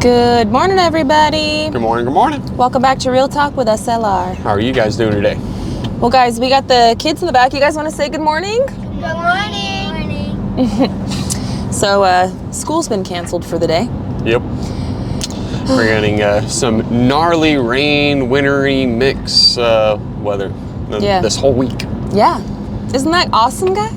Good morning, everybody. Good morning, good morning. Welcome back to Real Talk with SLR. How are you guys doing today? Well, guys, we got the kids in the back. You guys want to say good morning? Good morning. So, school's been canceled for the day. Yep. We're getting some gnarly rain, wintry mix weather this whole week. Yeah. Isn't that awesome, guys?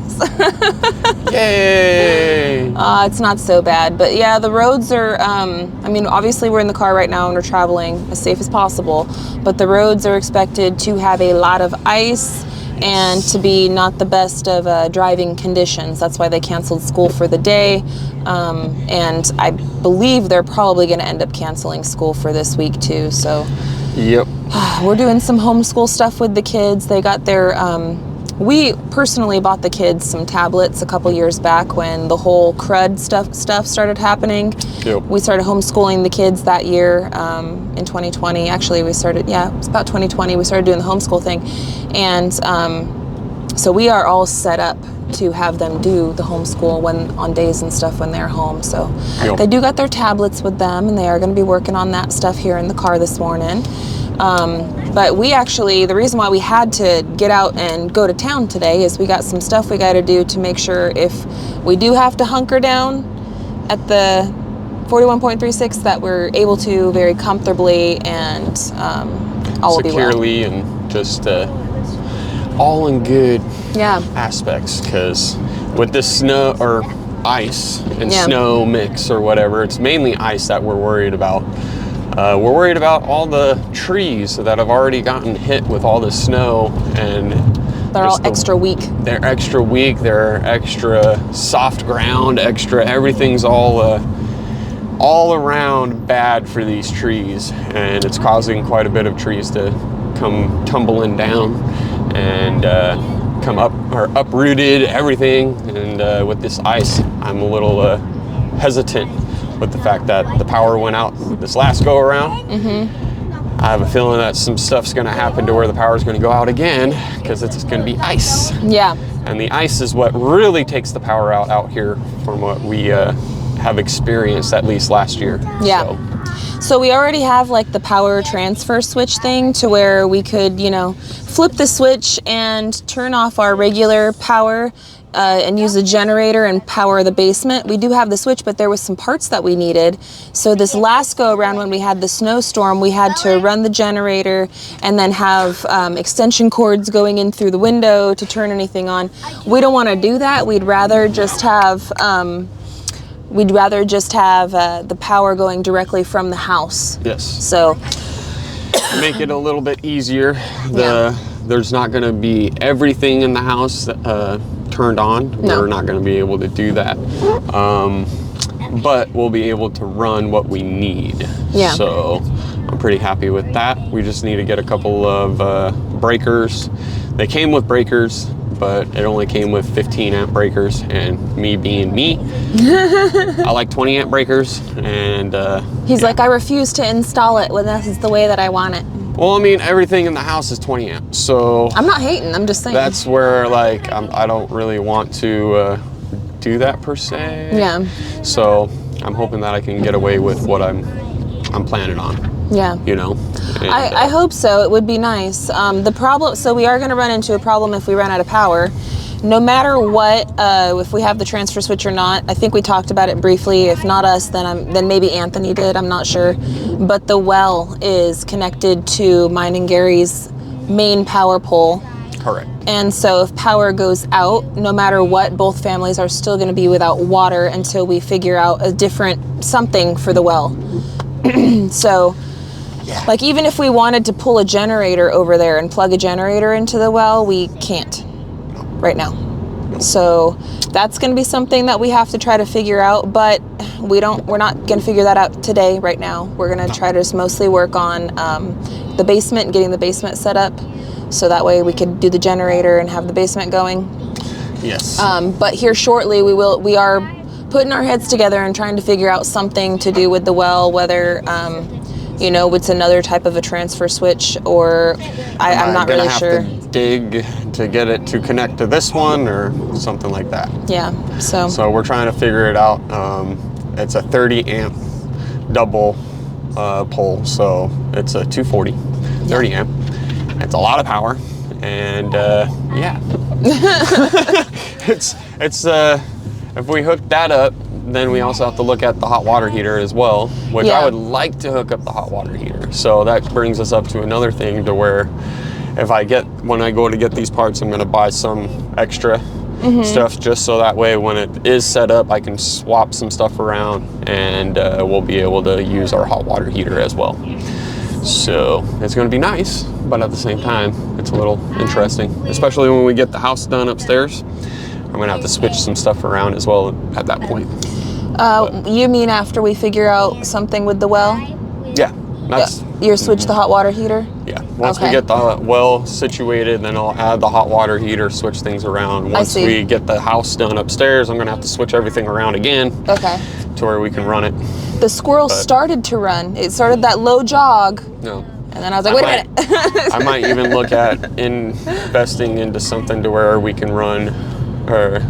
Yay! It's not so bad. But yeah, the roads are, obviously we're in the car right now and we're traveling as safe as possible. But the roads are expected to have a lot of ice and to be not the best of driving conditions. That's why they canceled school for the day. And I believe they're probably going to end up canceling school for this week too. So yep. We're doing some homeschool stuff with the kids. They got their... We personally bought the kids some tablets a couple years back when the whole crud stuff started happening. Yep. We started homeschooling the kids that year in 2020. Actually, it was about 2020. We started doing the homeschool thing. And so we are all set up to have them do the homeschool on days and stuff when they're home. So yep. They do got their tablets with them, and they are going to be working on that stuff here in the car this morning. But the reason why we had to get out and go to town today is we got some stuff we got to do to make sure if we do have to hunker down at the 41.36 that we're able to very comfortably and all will be well. Securely and just all in good aspects, because with this snow or ice and snow mix or whatever, it's mainly ice that we're worried about. We're worried about all the trees that have already gotten hit with all the snow, and they're all extra weak. They're extra weak. They're extra soft ground. Everything's all around bad for these trees, and it's causing quite a bit of trees to come tumbling down and come up or uprooted everything. And with this ice, I'm a little hesitant with the fact that the power went out this last go around. Mm-hmm. I have a feeling that some stuff's going to happen to where the power is going to go out again, because it's going to be ice. Yeah. And the ice is what really takes the power out here from what we have experienced at least last year. Yeah. So we already have like the power transfer switch thing to where we could, flip the switch and turn off our regular power and use a generator and power the basement. We do have the switch, but there was some parts that we needed. So this last go around when we had the snowstorm, we had to run the generator and then have extension cords going in through the window to turn anything on. We don't want to do that. We'd rather just have the power going directly from the house. Yes. So make it a little bit easier. There's not going to be everything in the house turned on. No. We're not going to be able to do that. But we'll be able to run what we need. Yeah. So I'm pretty happy with that. We just need to get a couple of breakers. They came with breakers, but it only came with 15 amp breakers, and me being me, I like 20 amp breakers, and he's like, I refuse to install it when this is the way that I want it. Well, everything in the house is 20 amp, so I'm not hating, I'm just saying. That's where I don't really want to do that per se. Yeah. So I'm hoping that I can get away with what I'm planning on. Yeah. And, I hope so. It would be nice. So we are going to run into a problem if we run out of power. No matter what, if we have the transfer switch or not, I think we talked about it briefly. If not us, then maybe Anthony did. I'm not sure. But the well is connected to mine and Gary's main power pole. Correct. And so if power goes out, no matter what, both families are still going to be without water until we figure out a different something for the well. So... yeah. Like, even if we wanted to pull a generator over there and plug a generator into the well, we can't right now. So that's going to be something that we have to try to figure out, but we're not going to figure that out today, right now. We're going to try to just mostly work on the basement and getting the basement set up, so that way we could do the generator and have the basement going. Yes. But here shortly, we are putting our heads together and trying to figure out something to do with the well, whether it's another type of a transfer switch, or I'm not really sure. To dig to get it to connect to this one or something like that. Yeah. So we're trying to figure it out. It's a 30 amp double pole, so it's a 240, 30 amp. It's a lot of power, and yeah. it's if we hook that up, then we also have to look at the hot water heater as well, which I would like to hook up the hot water heater. So that brings us up to another thing, to where when I go to get these parts, I'm going to buy some extra stuff, just so that way when it is set up, I can swap some stuff around, and we'll be able to use our hot water heater as well. So it's going to be nice, but at the same time, it's a little interesting, especially when we get the house done upstairs. I'm going to have to switch some stuff around as well at that point. You mean after we figure out something with the well? Yeah. You switch the hot water heater? Yeah. Once we get the well situated, then I'll add the hot water heater, switch things around. Once we get the house done upstairs, I'm going to have to switch everything around again. Okay. To where we can run it. The squirrel started to run. It started that low jog. No. And then I was like, wait a minute. I might even look at investing into something to where we can run, or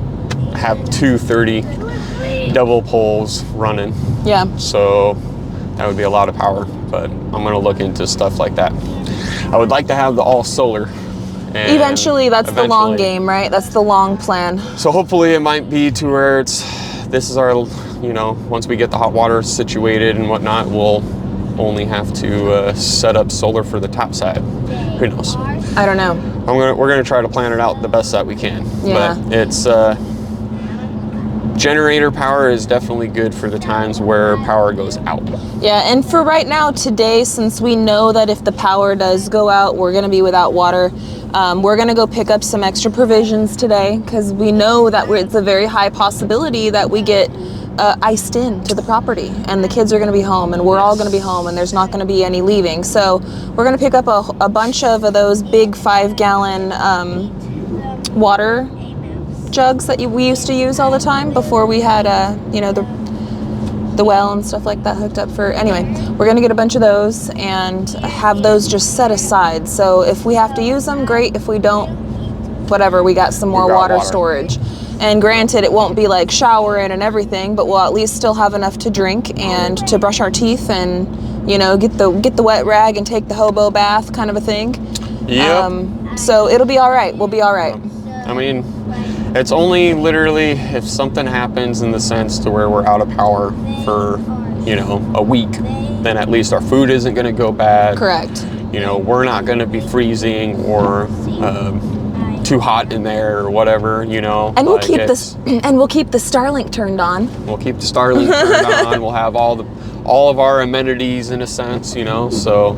have 230 double poles running. Yeah. So that would be a lot of power, but I'm going to look into stuff like that. I would like to have the all solar. And eventually, that's the long game, right? That's the long plan. So hopefully it might be to where this is our, once we get the hot water situated and whatnot, we'll only have to set up solar for the top side. Who knows? I don't know. We're gonna try to plan it out the best that we can. Yeah. But it's generator power is definitely good for the times where power goes out. Yeah, and for right now, today, since we know that if the power does go out, we're gonna be without water, we're gonna go pick up some extra provisions today, because we know that it's a very high possibility that we get iced in to the property, and the kids are going to be home, and we're all going to be home, and there's not going to be any leaving. So we're going to pick up a bunch of those big 5-gallon water jugs that we used to use all the time before we had the well and stuff like that hooked up for. Anyway, we're going to get a bunch of those and have those just set aside. So if we have to use them, great. If we don't, whatever, we got some more water storage. And granted, it won't be like showering and everything, but we'll at least still have enough to drink and to brush our teeth and, get the wet rag and take the hobo bath kind of a thing. Yep. So it'll be all right. We'll be all right. I mean, it's only literally if something happens in the sense to where we're out of power for, a week, then at least our food isn't going to go bad. Correct. We're not going to be freezing or too hot in there or whatever, And we'll keep the Starlink turned on. We'll keep the Starlink turned on. We'll have all of our amenities in a sense, So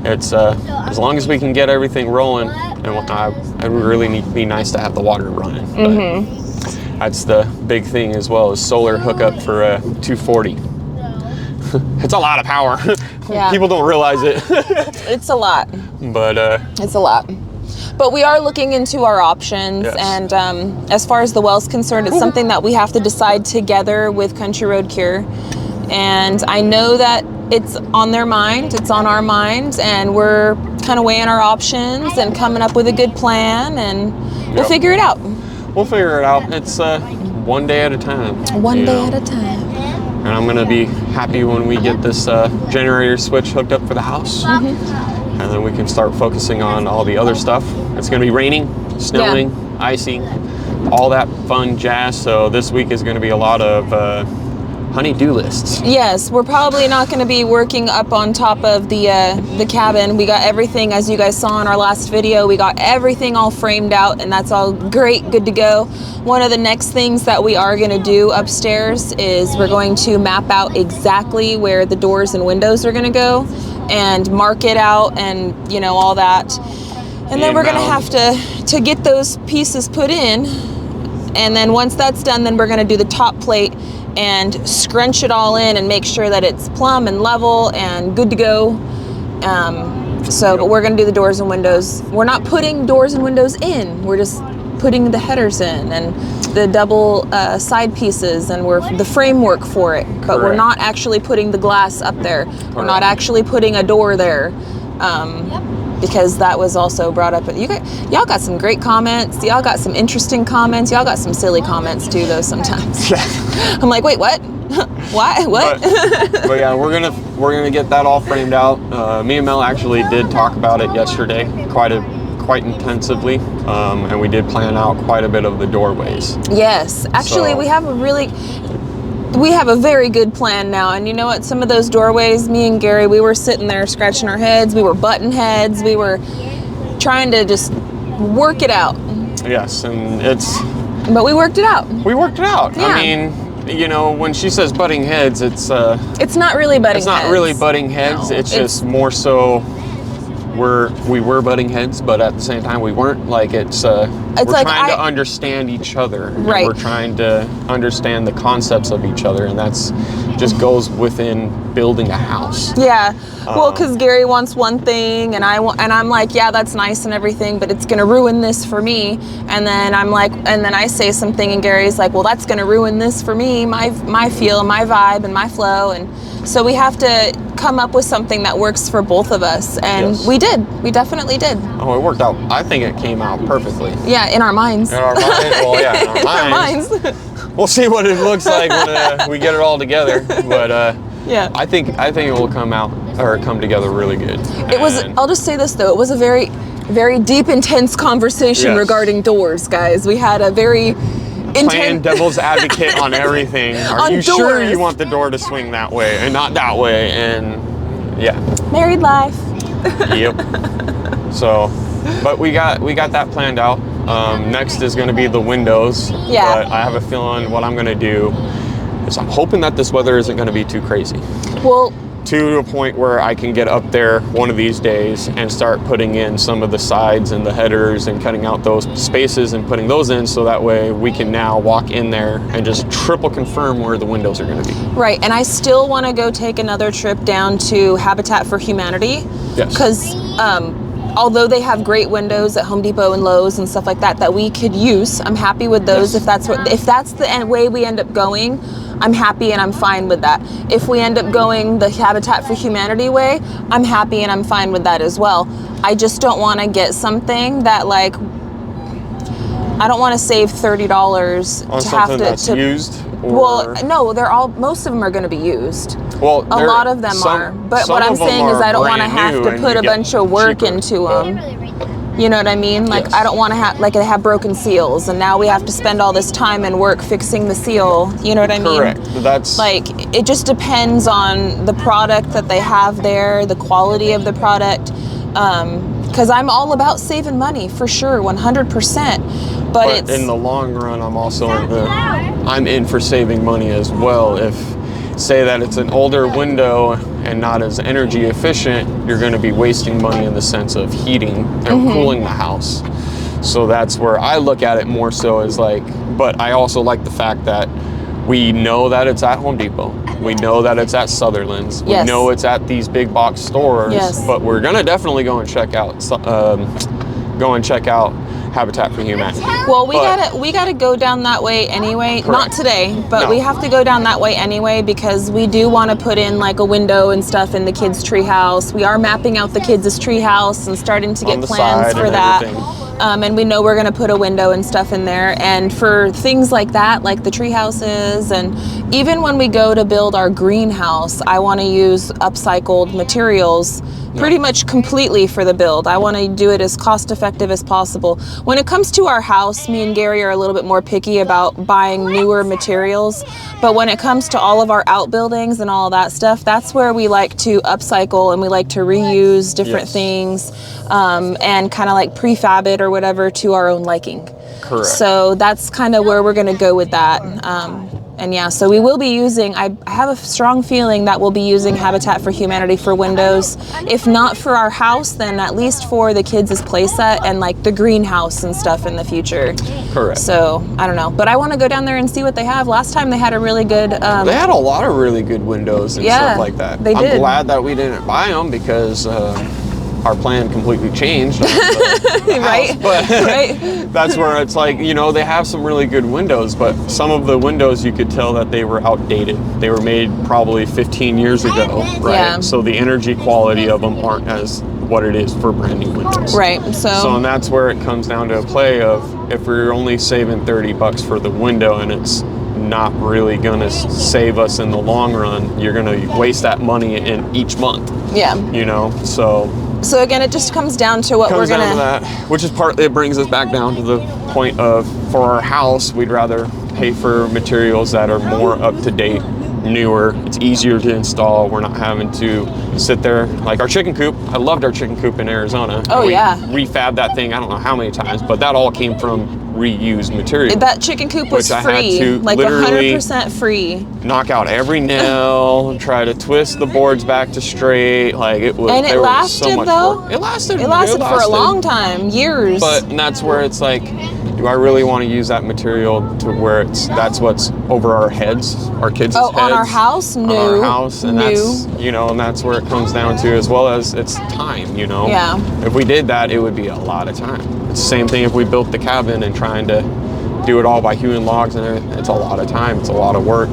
it's as long as we can get everything rolling, and it would really be nice to have the water running. But that's the big thing as well, is solar hookup for 240. It's a lot of power. Yeah. People don't realize it. It's a lot. But it's a lot. But we are looking into our options, and as far as the well's concerned, it's something that we have to decide together with Country Road Cure. And I know that it's on their mind, it's on our mind, and we're kind of weighing our options and coming up with a good plan, and we'll figure it out. We'll figure it out. It's one day at a time. One day at a time. And I'm going to be happy when we get this generator switch hooked up for the house. And then we can start focusing on all the other stuff. It's going to be raining, snowing, icy, all that fun jazz. So this week is going to be a lot of honey-do lists. Yes, we're probably not going to be working up on top of the cabin. We got everything, as you guys saw in our last video, we got everything all framed out, and that's all great, good to go. One of the next things that we are going to do upstairs is we're going to map out exactly where the doors and windows are going to go, and mark it out, and all that. And then we're going to have to get those pieces put in, and then once that's done, then we're going to do the top plate and scrunch it all in and make sure that it's plumb and level and good to go. But we're going to do the doors and windows. We're not putting doors and windows in. We're just putting the headers in and the double side pieces, and we're the framework for it. But we're not actually putting the glass up there. We're not actually putting a door there. because that was also brought up. Y'all got some great comments. Y'all got some interesting comments. Y'all got some silly comments too, though, sometimes. Yeah. I'm like, wait, what? Why? What? But yeah, we're gonna get that all framed out. Me and Mel actually did talk about it yesterday, quite intensively, and we did plan out quite a bit of the doorways. Yes, actually, So- we have a very good plan now. And you know what? Some of those doorways, me and Gary, we were sitting there scratching our heads. We were butting heads. We were trying to just work it out. Yes, and But we worked it out. we worked it out. Yeah. I mean, you know, when she says butting heads, it's not really butting heads. it's not really butting heads. No, it's just more so we were butting heads, but at the same time we weren't. Like we're like trying to understand each other. Right. And we're trying to understand the concepts of each other, and that's just goes within building a house. Yeah, well, because Gary wants one thing, and I'm like, yeah, that's nice and everything, but it's gonna ruin this for me. And then I'm like, and then I say something, and Gary's like, well, that's gonna ruin this for me, my feel, my vibe, and my flow, and so we have to come up with something that works for both of us, and Yes. we did. We definitely did. Oh, it worked out. I think it came out perfectly. Yeah, in our minds. In our mind, well, yeah, in our In our minds. minds. We'll see what it looks like when we get it all together. But Yeah. I think it will come together really good. It was. And I'll just say this though. It was a very, very deep, intense conversation Yes. regarding doors, guys. We had a very playing intense. devil's advocate on everything. Are On you sure doors. you want the door to swing that way and not that way? And yeah, Married life. yep. So, but we got that planned out. Next is going to be the windows. Yeah. But I have a feeling what I'm going to do is I'm hoping that this weather isn't going to be too crazy. Well, To a point where I can get up there one of these days and start putting in some of the sides and the headers and cutting out those spaces and putting those in, so that way we can now walk in there and just triple confirm where the windows are going to be. right, and I still want to go take another trip down to Habitat for Humanity. Yes. Because although they have great windows at Home Depot and Lowe's and stuff like that we could use, I'm happy with those. Yes. If that's the way we end up going, I'm happy and I'm fine with that. If we end up going the Habitat for Humanity way, I'm happy and I'm fine with that as well. I just don't want to get something that I don't want to save $30 On to something have that's to used? Or, well, no, most of them are going to be used. well, A lot of them are. But what I'm saying is I don't want to have to put a bunch of work into them. You know what I mean? Like, Yes. I don't want to they have broken seals, and now we have to spend all this time and work fixing the seal. You know what I mean? Correct. That's Like, it just depends on the product that they have there, the quality of the product. Because I'm all about saving money, for sure, 100%. But it's... in the long run, I'm in for saving money as well. If say that it's an older window and not as energy efficient, you're going to be wasting money in the sense of heating and cooling the house. So that's where I look at it more so as but I also like the fact that we know that it's at Home Depot. We know that it's at Sutherland's. We Yes. know it's at these big box stores. Yes. But we're going to definitely go and check out Habitat for Humanity. Well, we But- gotta go down that way anyway. Correct. Not today, but No. we have to go down that way anyway because we do want to put in a window and stuff in the kids' tree house. We are mapping out the kids' tree house and starting to On get the plans side for and that. everything. And we know we're gonna put a window and stuff in there. And for things like that, like the tree houses, and even when we go to build our greenhouse, I want to use upcycled materials pretty much completely for the build. I want to do it as cost effective as possible. When it comes to our house, me and Gary are a little bit more picky about buying newer materials, but when it comes to all of our outbuildings and all of that stuff, that's where we like to upcycle and we like to reuse different Yes. things and kind of prefab it or whatever to our own liking. Correct. So that's kind of where we're going to go with that. And yeah, so we will be using, I have a strong feeling that we'll be using Habitat for Humanity for windows. If not for our house, then at least for the kids' playset and the greenhouse and stuff in the future. Correct. So I don't know, but I want to go down there and see what they have. Last time they had a really good. They had a lot of really good windows and Yeah, stuff like that. they did. I'm glad that we didn't buy them because our plan completely changed. On the Right? house. But Right? that's where it's they have some really good windows, but some of the windows you could tell that they were outdated. They were made probably 15 years ago, right? Yeah. So the energy quality of them aren't as what it is for brand new windows. Right. So and that's where it comes down to a play of, if we're only saving $30 for the window and it's not really gonna save us in the long run, you're gonna waste that money in each month. Yeah. You know, so again, it just comes down to what we're gonna. Comes down to that, which is partly, it brings us back down to the point of, for our house, we'd rather pay for materials that are more up to date, newer. It's easier to install. We're not having to sit there like our chicken coop. I loved our chicken coop in Arizona. Oh, we yeah. Refabbed that thing, I don't know how many times, but that all came from reused material. That chicken coop was which free, I had to like literally 100% free. Knock out every nail, try to twist the boards back to straight. Like it was. And it lasted so much though. work. It lasted. It lasted for a long time, years. And that's where it's like, do I really want to use that material to where that's what's over our heads, our kids' heads? On our house? No. On our house, and that's, you know, and that's where it comes down to, as well as it's time, you know? Yeah. If we did that, it would be a lot of time. It's the same thing if we built the cabin and trying to do it all by hewing logs and everything. It's a lot of time, it's a lot of work.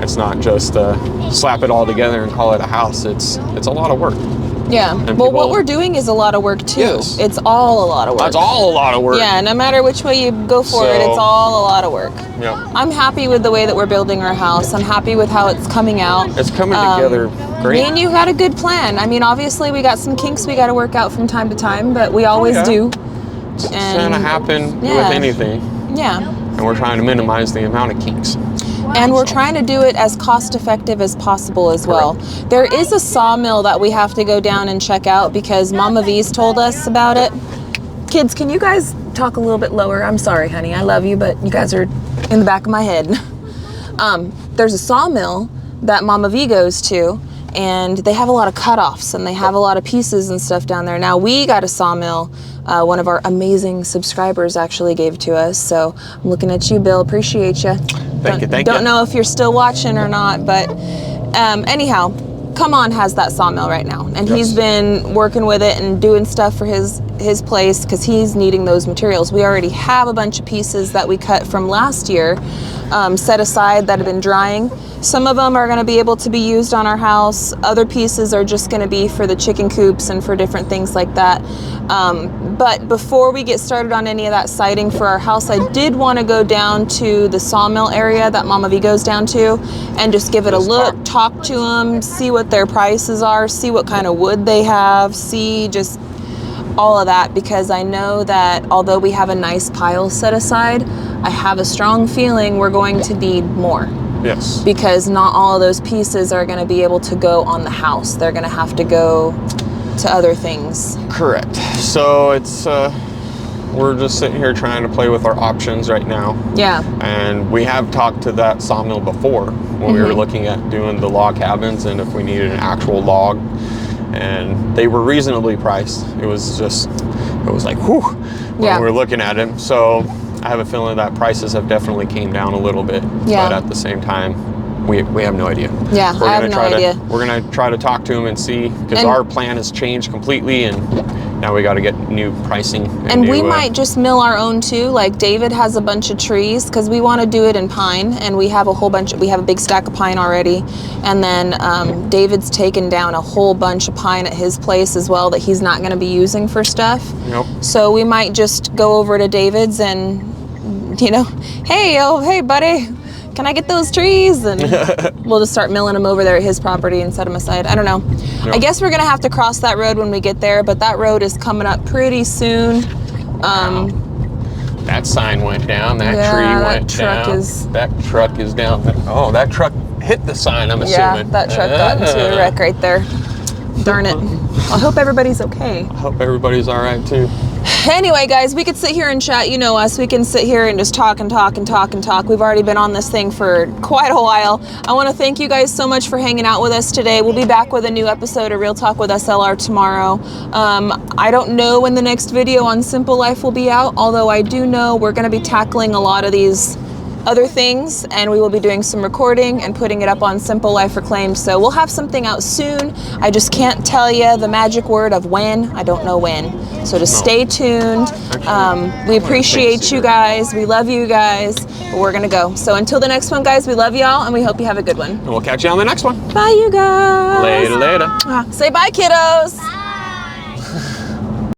It's not just slap it all together and call it a house. It's a lot of work. Yeah. Well, what we're doing is a lot of work too. Yes. It's all a lot of work. That's all a lot of work. Yeah, no matter which way you go for it, it's all a lot of work. Yeah. I'm happy with the way that we're building our house. I'm happy with how it's coming out. It's coming together great. Me and you had a good plan. I mean, obviously we got some kinks we got to work out from time to time, but we always do. It's gonna happen with anything. Yeah. And we're trying to minimize the amount of kinks. And we're trying to do it as cost effective as possible as well. There is a sawmill that we have to go down and check out because Mama V's told us about it. Kids, can you guys talk a little bit lower? I'm sorry, honey. I love you, but you guys are in the back of my head. There's a sawmill that Mama V goes to, and they have a lot of cutoffs and they have a lot of pieces and stuff down there. Now we got a sawmill. One of our amazing subscribers actually gave to us. So I'm looking at you, Bill. Appreciate you. Thank you. Don't know if you're still watching or not, but anyhow, Come On has that sawmill right now, and he's been working with it and doing stuff for his place because he's needing those materials. We already have a bunch of pieces that we cut from last year set aside that have been drying. Some of them are going to be able to be used on our house. Other pieces are just going to be for the chicken coops and for different things like that. But before we get started on any of that siding for our house, I did want to go down to the sawmill area that Mama V goes down to and just give it a look, talk to them, see what their prices are, see what kind of wood they have, see just all of that, because I know that although we have a nice pile set aside, I have a strong feeling we're going to need more. Yes. Because not all of those pieces are going to be able to go on the house. They're going to have to go to other things. Correct. So it's we're just sitting here trying to play with our options right now. Yeah. And we have talked to that sawmill before when we were looking at doing the log cabins and if we needed an actual log. And they were reasonably priced. It was like, whew, when we were looking at them. So I have a feeling that prices have definitely came down a little bit. Yeah. But at the same time, we have no idea. Yeah, I have no idea. We're going to try to talk to them and see, because our plan has changed completely, and now we got to get new pricing. And we might just mill our own too. Like David has a bunch of trees because we want to do it in pine, and we have a big stack of pine already. And then David's taken down a whole bunch of pine at his place as well that he's not going to be using for stuff. Yep. So we might just go over to David's and, hey buddy, can I get those trees? And we'll just start milling them over there at his property and set them aside. I don't know. Yep. I guess we're going to have to cross that road when we get there, but that road is coming up pretty soon. That sign went down. That tree went down. That truck is down. Oh, that truck hit the sign, I'm assuming. Yeah, that truck got into a wreck right there. Darn it. I hope everybody's okay. I hope everybody's all right, too. Anyway, guys, we could sit here and chat. You know us. We can sit here and just talk and talk and talk and talk. We've already been on this thing for quite a while. I want to thank you guys so much for hanging out with us today. We'll be back with a new episode of Real Talk with SLR tomorrow. I don't know when the next video on Simple Life will be out, although I do know we're going to be tackling a lot of these other things, and we will be doing some recording and putting it up on Simple Life Reclaimed. So we'll have something out soon. I just can't tell you the magic word of when. I don't know when. So just stay tuned. We appreciate you guys. We love you guys. But we're gonna go. So until the next one, guys, we love y'all and we hope you have a good one. And we'll catch you on the next one. Bye, you guys. Later. Say bye, kiddos.